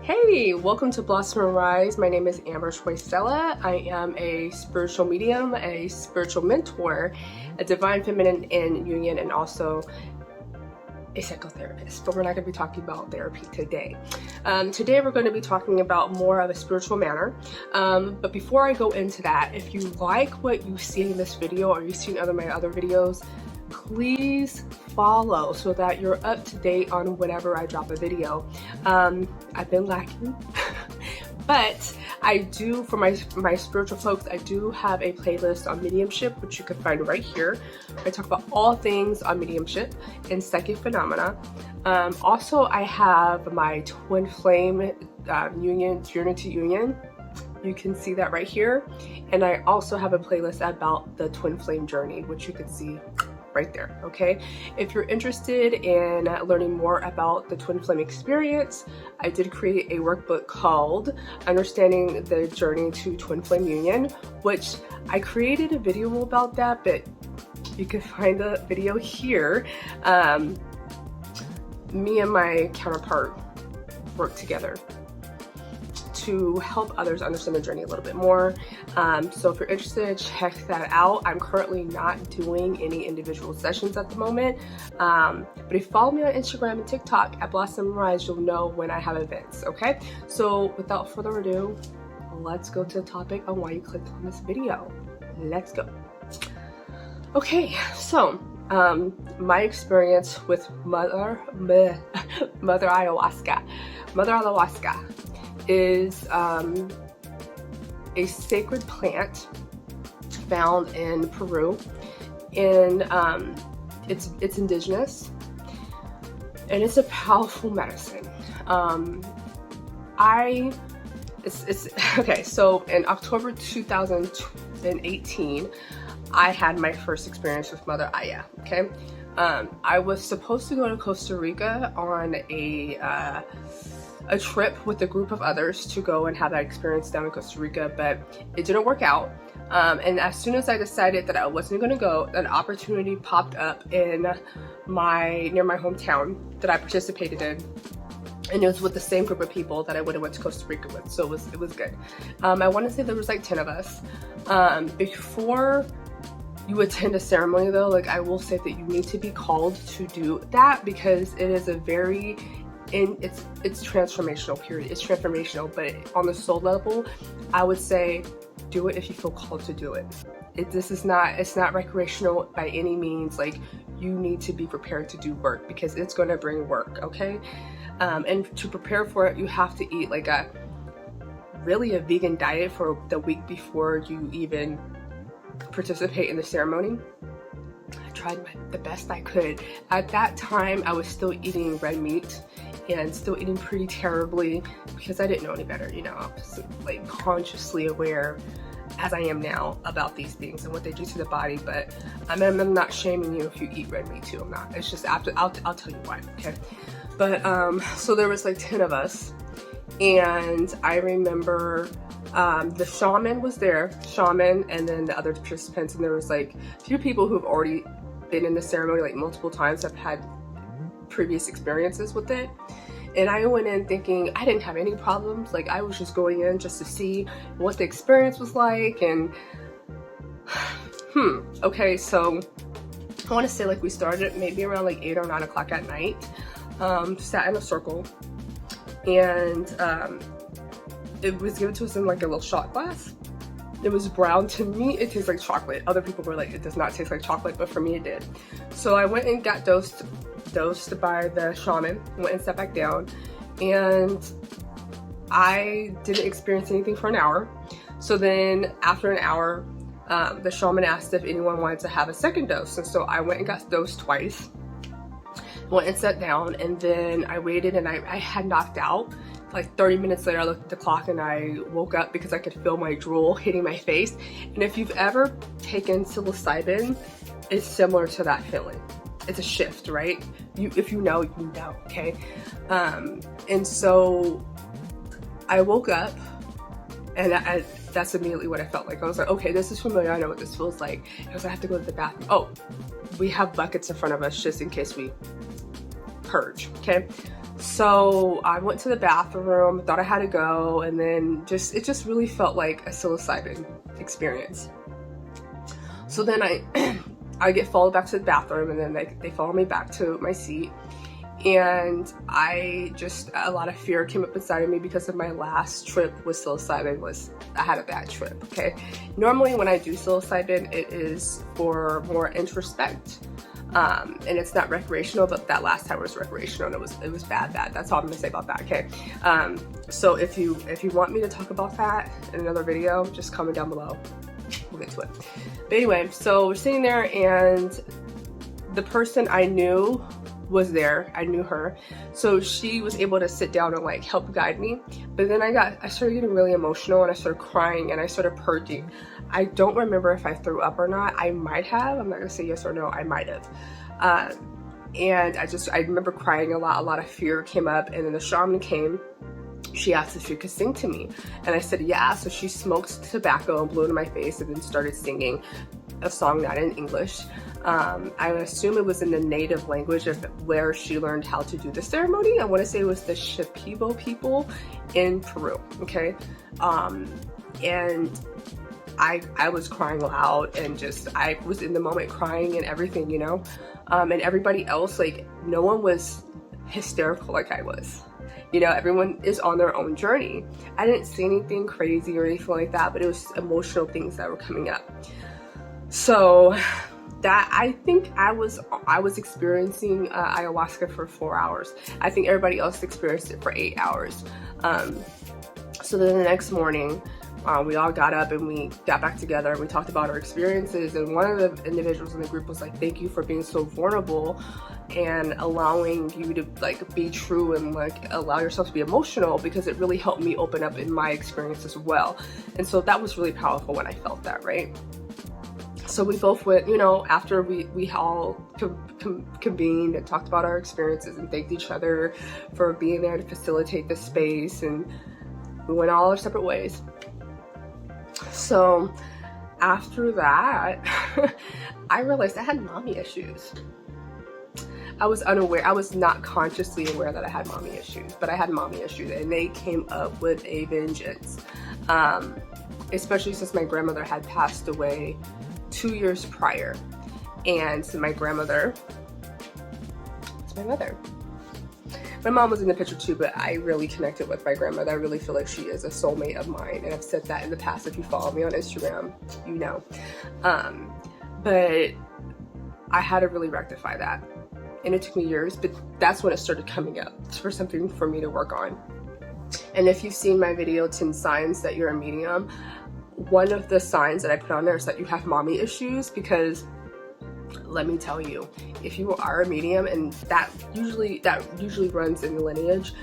Hey, welcome to Blossom and Rise. My name is Amber Stella. I am a spiritual medium, a spiritual mentor, a divine feminine in union, and also a psychotherapist. But we're not going to be talking about therapy today. Today we're going to be talking about more of a spiritual manner. But before I go into that, if you like what you see in this video or you've seen my other videos, please follow so that you're up to date on whenever I drop a video. I've been lacking, but I do, for my spiritual folks, I do have a playlist on mediumship, which you can find right here. I talk about all things on mediumship and psychic phenomena. Also, I have my twin flame unity union. You can see that right here. And I also have a playlist about the twin flame journey, which you can see right there. Okay, if you're interested in learning more about the twin flame experience, I did create a workbook called Understanding the Journey to Twin Flame Union, which I created a video about that, but you can find the video here. Me and my counterpart work together to help others understand the journey a little bit more. So if you're interested, check that out. I'm currently not doing any individual sessions at the moment, but if you follow me on Instagram and TikTok at Blossom Rise, you'll know when I have events. Okay, so without further ado, let's go to the topic on why you clicked on this video. Let's go. Okay, so my experience with Mother Ayahuasca. Mother Ayahuasca is a sacred plant found in Peru, and it's indigenous, and it's a powerful medicine. Okay, so in October 2018, I had my first experience with Mother Aya. Okay, I was supposed to go to Costa Rica on a trip with a group of others to go and have that experience down in Costa Rica, but it didn't work out. And as soon as I decided that I wasn't going to go, an opportunity popped up in near my hometown that I participated in, and it was with the same group of people that I would have went to Costa Rica with, so it was good. I want to say there was like 10 of us. Before you attend a ceremony though, like I will say that you need to be called to do that, because it is a very it's transformational, period. It's transformational, but on the soul level, I would say do it if you feel called to do it. It's not recreational by any means. Like, you need to be prepared to do work, because it's going to bring work. Okay, and to prepare for it, you have to eat like a vegan diet for the week before you even participate in the ceremony. I tried the best I could. At that time, I was still eating red meat and still eating pretty terribly, because I didn't know any better. You know, I was like consciously aware, as I am now, about these things and what they do to the body. But I'm not shaming you if you eat red meat too. I'm not. It's just after I'll tell you why. Okay, but so there was like 10 of us, and I remember the shaman was there, and then the other participants, and there was like a few people who've already been in the ceremony like multiple times, have had previous experiences with it. And I went in thinking I didn't have any problems. Like, I was just going in just to see what the experience was like. And okay, so I want to say like we started maybe around like 8 or 9 o'clock at night. Sat in a circle, and it was given to us in like a little shot glass. It was brown. To me, it tastes like chocolate. Other people were like, it does not taste like chocolate, but for me it did. So I went and got dosed by the shaman, went and sat back down, and I didn't experience anything for an hour. So then after an hour, the shaman asked if anyone wanted to have a second dose, and so I went and got dosed twice, went and sat down, and then I waited, and I had knocked out. Like 30 minutes later, I looked at the clock and I woke up because I could feel my drool hitting my face. And if you've ever taken psilocybin, it's similar to that feeling. It's a shift, right? If you know, you know, okay? And so I woke up, and that's immediately what I felt like. I was like, okay, this is familiar. I know what this feels like. I was like, I have to go to the bathroom. Oh, we have buckets in front of us just in case we purge, okay? So I went to the bathroom, thought I had to go, and then it just really felt like a psilocybin experience. So then I get followed back to the bathroom, and then they follow me back to my seat. And a lot of fear came up inside of me because of my last trip with psilocybin. I had a bad trip, okay? Normally when I do psilocybin, it is for more introspect, and it's not recreational, but that last time was recreational, and it was bad. That's all I'm gonna say about that, okay? So if you want me to talk about that in another video, just comment down below. We'll get to it. But anyway, so we're sitting there, and the person I knew was there. I knew her, so she was able to sit down and like help guide me. But then I started getting really emotional, and I started crying, and I started purging. I don't remember if I threw up or not. I might have. I'm not gonna say yes or no. I might have. And I remember crying a lot of fear came up, and then the shaman came. She asked if she could sing to me, and I said yeah. So she smoked tobacco and blew it in my face, and then started singing a song, not in English. I would assume it was in the native language of where she learned how to do the ceremony. I want to say it was the Shipibo people in Peru, okay? And I was crying loud, and I was in the moment crying and everything, you know? And everybody else, like, no one was hysterical like I was. You know, everyone is on their own journey. I didn't say anything crazy or anything like that, but it was emotional things that were coming up. So that, I think I was experiencing ayahuasca for 4 hours. I think everybody else experienced it for 8 hours. So then the next morning, we all got up and we got back together and we talked about our experiences, and one of the individuals in the group was like, thank you for being so vulnerable and allowing you to like be true and like allow yourself to be emotional, because it really helped me open up in my experience as well. And so that was really powerful when I felt that, right? So we both went, you know, after we all convened and talked about our experiences and thanked each other for being there to facilitate the space, and we went all our separate ways. So after that, I realized I had mommy issues. I was unaware, I was not consciously aware that I had mommy issues, but I had mommy issues, and they came up with a vengeance. Especially since my grandmother had passed away 2 years prior. And so my grandmother, it's my mother. My mom was in the picture too, but I really connected with my grandmother. I really feel like she is a soulmate of mine, and I've said that in the past. If you follow me on Instagram, you know. But I had to really rectify that, and it took me years, but that's when it started coming up for something for me to work on. And if you've seen my video 10 signs that you're a medium, one of the signs that I put on there is that you have mommy issues, because let me tell you, if you are a medium, and that usually runs in the lineage,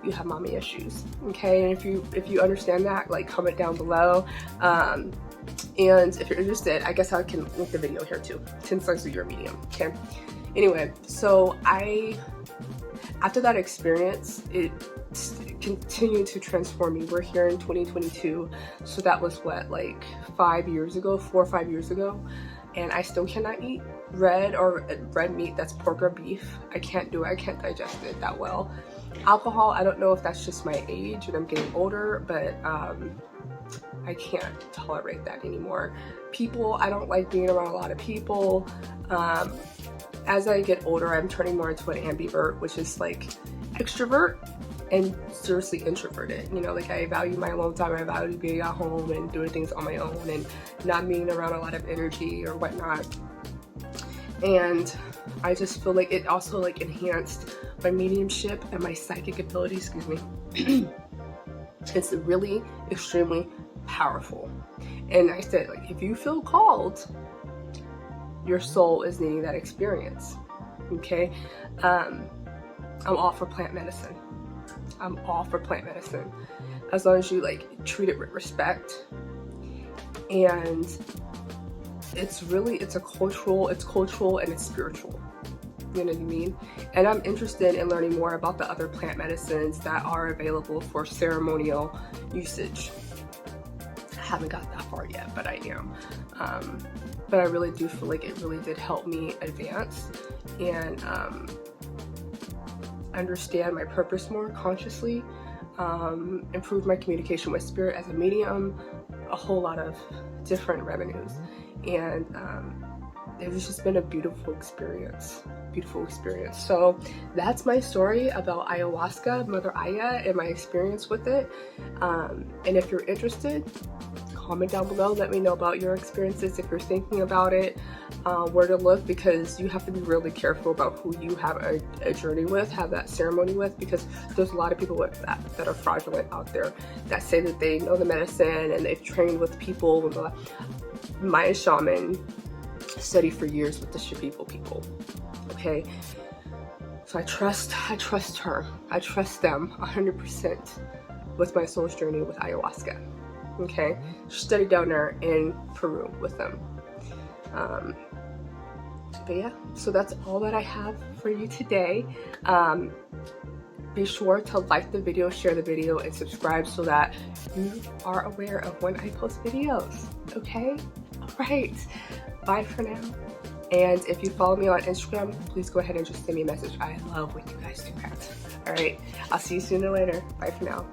you have mommy issues, okay? And if you understand that, like, comment down below. And if you're interested, I guess I can link the video here too. 10 signs that you're a medium, okay? Anyway, so after that experience, it continued to transform me. We're here in 2022, so that was what, like 5 years ago, 4 or 5 years ago, and I still cannot eat red meat that's pork or beef. I can't do it. I can't digest it that well. Alcohol, I don't know if that's just my age and I'm getting older, but I can't tolerate that anymore. People, I don't like being around a lot of people. As I get older, I'm turning more into an ambivert, which is like extrovert and seriously introverted. You know, like, I value my alone time. I value being at home and doing things on my own and not being around a lot of energy or whatnot. And I just feel like it also like enhanced my mediumship and my psychic ability, excuse me. It's really extremely powerful. And I said, like, if you feel called, your soul is needing that experience, okay? I'm all for plant medicine. I'm all for plant medicine, as long as you like treat it with respect. And it's cultural and it's spiritual. You know what I mean? And I'm interested in learning more about the other plant medicines that are available for ceremonial usage. I haven't got that far yet, but I am. But I really do feel like it really did help me advance. And understand my purpose more consciously, improve my communication with spirit as a medium, a whole lot of different revenues. And it's just been a beautiful experience. So that's my story about ayahuasca, Mother Aya, and my experience with it. And if you're interested, comment down below, let me know about your experiences. If you're thinking about it, where to look, because you have to be really careful about who you have a journey with, have that ceremony with, because there's a lot of people with that are fraudulent out there, that say that they know the medicine and they've trained with people. My shaman studied for years with the Shipibo people. Okay, so I trust her. I trust them 100% with my soul's journey with ayahuasca. Okay, she studied down there in Peru with them. But yeah, so that's all that I have for you today. Be sure to like the video, share the video, and subscribe so that you are aware of when I post videos. Okay, all right, bye for now. And if you follow me on Instagram, please go ahead and just send me a message. I love when you guys do that. All right, I'll see you sooner or later. Bye for now.